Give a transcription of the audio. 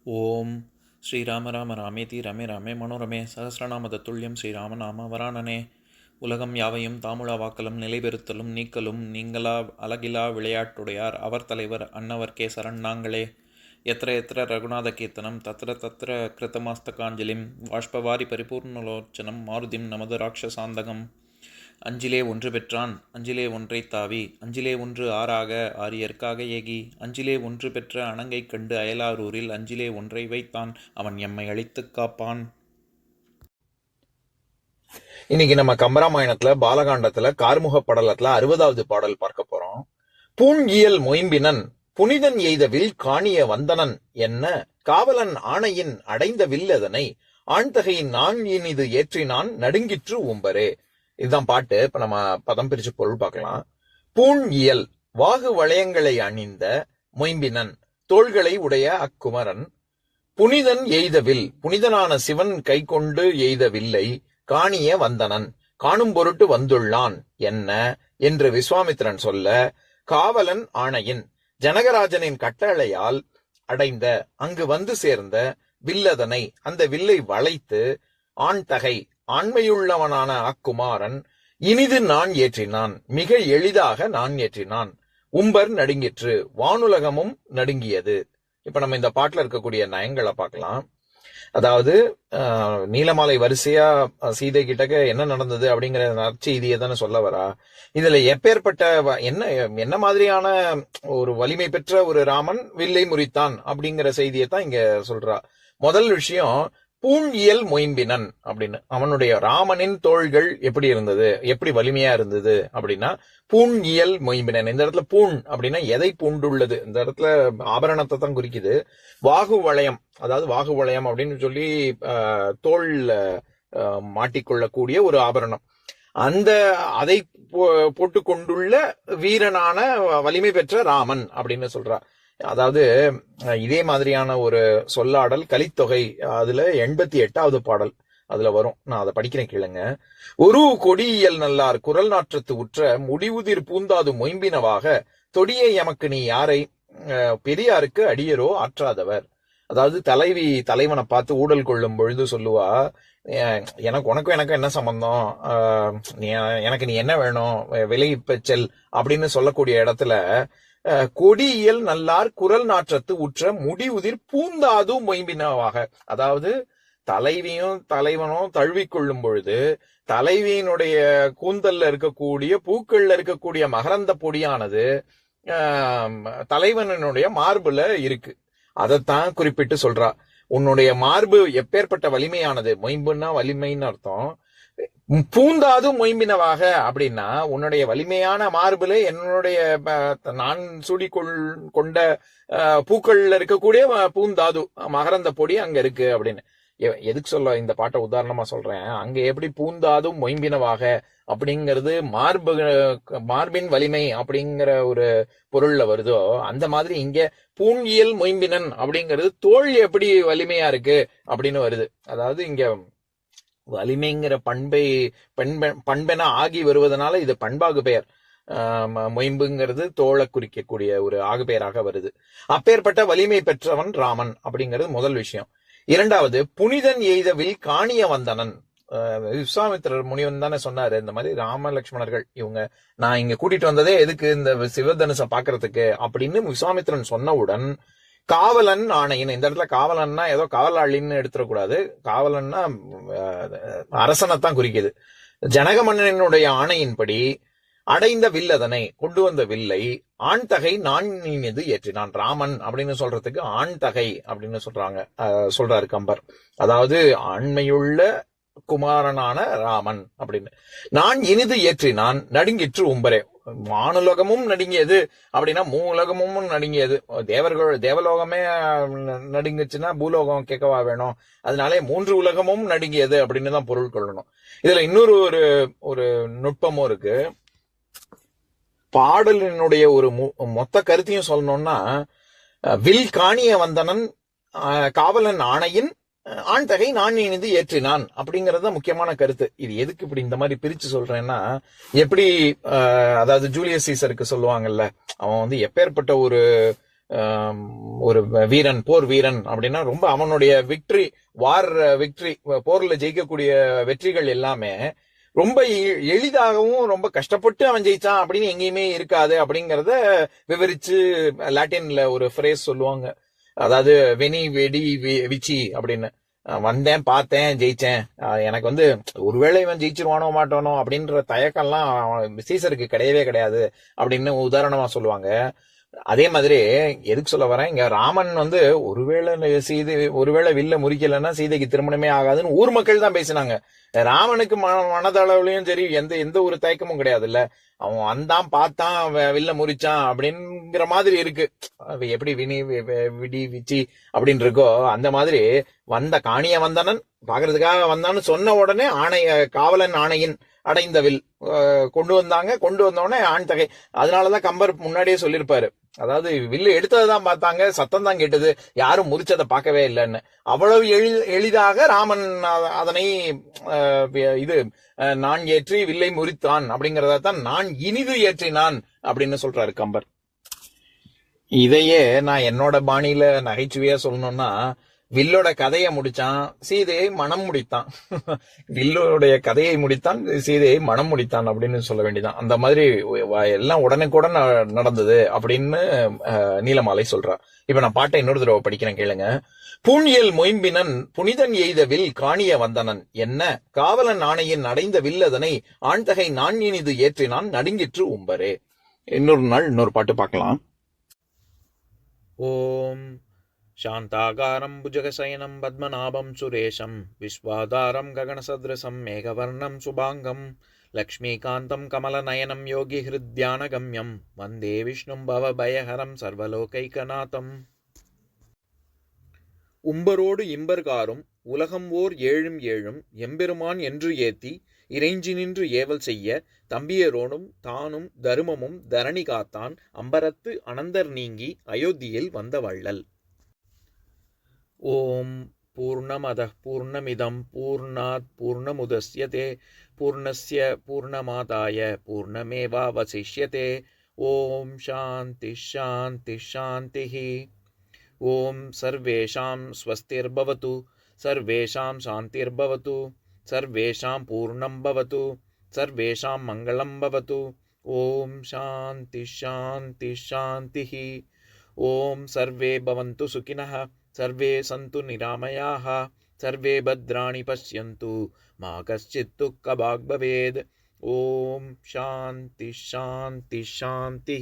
ஓம் ஸ்ரீராம ராம ராமேதி ரமே ராமே மனோரமே சகசிரநாம தத்துல்யம் ஸ்ரீராம நாம வராணனே. உலகம் யாவையும் தாமுழா வாக்கலும் நிலைபெறுத்தலும் நீக்கலும் நீங்களா அழகிலா விளையாட்டுடையார் அவர் தலைவர் அன்னவர் சரண் நாங்களே. எத்திர எத்திர ரகுநாத கீர்த்தனம் தத்திர தத்திர கிருத்தமாஸ்தகாஞ்சலிம் வாஷ்பவாரி பரிபூர்ணலோச்சனம் மாருதிம் நமது ராட்சசாந்தகம். அஞ்சிலே ஒன்று பெற்றான் அஞ்சிலே ஒன்றை தாவி அஞ்சிலே ஒன்று ஆறாக ஆரியர்க்காக ஏகி அஞ்சிலே ஒன்று பெற்ற அணங்கை கண்டு அயலாரூரில் அஞ்சிலே ஒன்றை வைத்தான் அவன் எம்மை அழித்துக் காப்பான். இன்னைக்கு நம்ம கம்பராமாயணத்துல பாலகாண்டத்துல கார்முக படலத்துல 60வது பாடல் பார்க்க போறோம். பூங்கியல் மொயம்பினன் புனிதன் எய்தவில் காணிய வந்தனன் என்ன காவலன் ஆணையின் அடைந்த வில்லதனை ஆண்தகையின் நான் இனிது ஏற்றினான் நடுங்கிற்று உம்பரே. இதுதான் பாட்டு. இப்ப நம்ம பதம் பிரிச்சு பொருள் பார்க்கலாம். பூண் இயல் வாகு வளையங்களை அணிந்த மொயம்பினன் தோள்களை உடைய அக்குமரன் புனிதன் எய்தவில் புனிதனான சிவன் கை கொண்டு எய்தவில்லை காணிய வந்தனன் காணும் பொருட்டு வந்துள்ளான் என்ன என்று விஸ்வாமித்திரன் சொல்ல காவலன் ஆணையின் ஜனகராஜனின் கட்டளையால் அடைந்த அங்கு வந்து சேர்ந்த வில்லதனை அந்த வில்லை வளைத்து ஆண்தகை ஆண்மையுள்ளவனான அக்குமாரன் இனிது நான் ஏற்றினான் மிக எளிதாக நான் ஏற்றினான் உம்பர் நடுங்கிற்று வானுலகமும் நடுங்கியது. இப்ப நம்ம இந்த பாட்டுல இருக்கக்கூடிய நயங்களை பார்க்கலாம். அதாவது நீலமாலை வரிசையா சீதை கிட்டக்க என்ன நடந்தது அப்படிங்கிற நற்செய்தியை தானே சொல்ல வரா. இதுல எப்பேற்பட்ட என்ன மாதிரியான ஒரு வலிமை பெற்ற ஒரு ராமன் வில்லை முறித்தான் அப்படிங்கிற செய்தியை தான் இங்க சொல்றா. முதல் விஷயம் பூண் இயல் மொயம்பினன் அப்படின்னு. அவனுடைய ராமனின் தோள்கள் எப்படி இருந்தது, எப்படி வலிமையா இருந்தது அப்படின்னா பூண் இயல் மொயம்பினன். இந்த இடத்துல பூண் அப்படின்னா எதை பூண்டுள்ளது, இந்த இடத்துல ஆபரணத்தை தான் குறிக்குது. வாகு வளையம், அதாவது வாகு வளையம் அப்படின்னு சொல்லி தோல் மாட்டிக்கொள்ளக்கூடிய ஒரு ஆபரணம். அதை போட்டு கொண்டுள்ள வீரனான வலிமை பெற்ற ராமன் அப்படின்னு சொல்றா. அதாவது இதே மாதிரியான ஒரு சொல்லாடல் கலித்தொகை அதுல 88வது பாடல் அதுல வரும். நான் அதை படிக்கிறேன் கேளுங்க. ஒரு கொடியியல் நல்லார் குரல் நாற்றத்து உற்ற முடிவுதிர் பூந்தாது மொயம்பினவாக தொடியே எமக்கு நீ யாரை பெரியாருக்கு அடியரோ ஆற்றாதவர். அதாவது தலைவனை பார்த்து ஊடல் கொள்ளும் பொழுது சொல்லுவா, உனக்கும் என்ன சம்பந்தம், எனக்கு நீ என்ன வேணும், விலை பெச்சல் அப்படின்னு சொல்லக்கூடிய இடத்துல கொடியியல் நல்லார் குரல் நாற்றத்து உற்ற முடிவுதிர் பூந்தாது மொயம்பினவாக, அதாவது தலைவியும் தலைவனும் தழுவிக்கொள்ளும் பொழுது தலைவியினுடைய கூந்தல்ல இருக்கக்கூடிய பூக்கள்ல இருக்கக்கூடிய மகரந்த பொடியானது தலைவனுடைய மார்புல இருக்கு. அதைத்தான் குறிப்பிட்டு சொல்றா. உன்னுடைய மார்பு எப்பேற்பட்ட வலிமையானது, மொயம்புன்னா வலிமைன்னு அர்த்தம். பூந்தாது மொயம்பினவாக அப்படின்னா உன்னுடைய வலிமையான மார்புல என்னுடைய நான் சூடி கொண்ட பூக்கள்ல இருக்கக்கூடிய பூந்தாது மகரந்த பொடி அங்க இருக்கு அப்படின்னு. எதுக்கு சொல்ல இந்த பாட்டை உதாரணமா சொல்றேன். அங்க எப்படி பூந்தாதும் மொயம்பினவாக அப்படிங்கிறது மார்பின் வலிமை அப்படிங்கிற ஒரு பொருள்ல வருதோ, அந்த மாதிரி இங்க பூங்கியல் மொயம்பினன் அப்படிங்கிறது தோல் எப்படி வலிமையா இருக்கு அப்படின்னு வருது. அதாவது இங்க வலிமைங்கிற பண்பென ஆகி வருவதனால இது பண்பாகு பெயர். மொயம்புங்கிறது தோளை குறிக்கக்கூடிய ஒரு ஆகு பெயராக வருது. அப்பேற்பட்ட வலிமை பெற்றவன் ராமன் அப்படிங்கிறது முதல் விஷயம். இரண்டாவது, புனிதன் எய்தவில் காணிய வந்தனன். விஸ்வாமித்திரர் முனிவன் தானே சொன்னாரு, இந்த மாதிரி ராம லட்சுமணர்கள் இவங்க நான் இங்க கூட்டிட்டு வந்ததே எதுக்கு, இந்த சிவதனுசை பாக்குறதுக்கு அப்படின்னு விஸ்வாமித்திரன் சொன்னவுடன் காவலன் ஆணையின், இந்த இடத்துல காவலன்னா ஏதோ காவலாளின்னு எடுத்துடக்கூடாது. காவலன்னா அரசனைத்தான் குறிக்குது. ஜனக மன்னனுடைய ஆணையின்படி அடைந்த வில்லதனை கொண்டு வந்த வில்லை ஆண்தகை நான் மீது ஏற்றினான். ராமன் அப்படின்னு சொல்றதுக்கு ஆண்தகை அப்படின்னு சொல்றாரு கம்பர். அதாவது ஆண்மையுள்ள குமாரனான ராமன் அப்படின்னு. நான் இனிது ஏற்றினான் நடுங்கிற்று உம்பரே. வானுலகமும் நடுங்கியது அப்படின்னா மூலகமும் நடுங்கியது. தேவலோகமே நடுங்குச்சுன்னா பூலோகம் கேட்கவா வேணும், அதனாலே 3 உலகமும் நடுங்கியது அப்படின்னு தான் பொருள் கொள்ளணும். இதுல இன்னொரு ஒரு நுட்பமும் இருக்கு. பாடலினுடைய ஒரு மொத்த கருத்தையும் சொல்லணும்னா, வில் காணிய வந்தனன் காவலன் ஆணையின் ஆண்தகை நான் இனிது ஏற்றினான் அப்படிங்கறது முக்கியமான கருத்து. இது எதுக்கு இப்படி இந்த மாதிரி பிரிச்சு சொல்றேன்னா, எப்படி அதாவது ஜூலியஸ் சீசருக்கு சொல்லுவாங்கல்ல, அவன் எப்பேற்பட்ட ஒரு ஒரு வீரன், போர் வீரன் அப்படின்னா ரொம்ப அவனுடைய விக்டரி, வார் விக்டரி, போர்ல ஜெயிக்கக்கூடிய வெற்றிகள் எல்லாமே ரொம்ப எளிதாகவும் ரொம்ப கஷ்டப்பட்டு அவன் ஜெயிச்சான் அப்படின்னு எங்கேயுமே இருக்காது அப்படிங்கறத விவரிச்சு லாட்டின்ல ஒரு ஃப்ரேஸ் சொல்லுவாங்க. அதாவது வெனி வெடி விச்சி அப்படின்னு. வந்தேன், பார்த்தேன், ஜெயிச்சேன். எனக்கு வந்து ஒருவேளை இவன் ஜெயிச்சிருவானோ மாட்டானோ அப்படின்ற தயக்கம்லாம் சீசருக்கு கிடையவே கிடையாது அப்படின்னு உதாரணமா சொல்லுவாங்க. அதே மாதிரி எதுக்கு சொல்ல வரேன், இங்க ராமன் வந்து ஒருவேளை வில்ல முறிக்கலன்னா சீதைக்கு திருமணமே ஆகாதுன்னு ஊர் மக்கள் தான் பேசினாங்க. ராமனுக்கு மனதளவுலயும் சரி எந்த ஒரு தயக்கமும் கிடையாது இல்ல. அவன் வந்தான், பார்த்தான், வில்ல முறிச்சான் அப்படிங்கிற மாதிரி இருக்கு. எப்படி விடி விச்சி அப்படின்னு இருக்கோ அந்த மாதிரி வந்த காணிய வந்தனன் பாக்குறதுக்காக வந்தான்னு சொன்ன உடனே காவலன் ஆணையின் அடைந்த வில் கொண்டு வந்த உடனே ஆண் தகை. அதனாலதான் கம்பர் முன்னாடியே சொல்லியிருப்பாரு, அதாவது வில்லு எடுத்ததுதான் பார்த்தாங்க, சத்தம் தான் கேட்டது, யாரும் முறிச்சதை பார்க்கவே இல்லைன்னு. அவ்வளவு எளிதாக ராமன் அதனை நான் ஏற்றி வில்லை முறித்தான் அப்படிங்கறதான் நான் இனிது ஏற்றினான் அப்படின்னு சொல்றாரு கம்பர். இதையே நான் என்னோட பாணியில நகைச்சுவையா சொல்லணும்னா, வில்லோட கதையை முடிச்சான், சீதையை மனம் முடித்தான். வில்லோடைய கதையை முடித்தான், சீதையை மனம் முடித்தான் அப்படின்னு சொல்ல வேண்டியதான். அந்த மாதிரி எல்லாம் உடனுக்குடன் நடந்தது அப்படின்னு நீலமாலை சொல்றா. இப்ப நான் பாட்டை இன்னொரு தடவை படிக்கிறேன், கேளுங்க. பூணியல் மொயம்பினன் புனிதன் எய்த வில் காணிய வந்தனன் என்ன காவலன் ஆணையின் அடைந்த வில்லதனை ஆண்தகை நான் இனிது ஏற்றினான் நடுங்கிற்று உம்பரே. இன்னொரு நாள் இன்னொரு பாட்டு பார்க்கலாம். ஓம் शान्ताकारं भुजगशयनं पद्मनाभं सुरेशं विश्वाधारं गगनसदृशं मेघवर्णं शुभाङ्गं लक्ष्मीकान्तं कमलनयनं योगिहृद्यानगम्यं वन्दे विष्णुं भवभयहरं सर्वलोकैकनाथम्. உம்பரோடு இம்பர்காரும் உலகம் ஓர் ஏழும் ஏழும் எம்பெருமான் என்று ஏத்தி இறைஞ்சி நின்று ஏவல் செய்ய தம்பியரோனும் தானும் தருமமும் தரணி காத்தான் அம்பரத்து அனந்தர் நீங்கி அயோத்தியில் வந்த வள்ளல். ஓம் பூர்ணமதः பூர்ணமிதம் பூர்ணாத் பூர்ணமுதஸ்யதே பூர்ணஸ்ய பூர்ணமாதாய பூர்ணமேவாவசிஷ்யதே. ஓம் சாந்தி சாந்தி சாந்திஹி. ஓம் சர்வேஷாம் ஸ்வஸ்திர்பவது சர்வேஷாம் சாந்திர்பவது சர்வேஷாம் பூர்ணம் பவது சர்வேஷாம் மங்களம் பவது. ஓம் சாந்தி சாந்தி சாந்திஹி. ஓம் சர்வே பவந்து சுகினः सर्वे सन्तु निरामयाः सर्वे भद्राणि पश्यन्तु मा कश्चित् दुःखभाग् भवेत्. ओम शांति शांति शांति.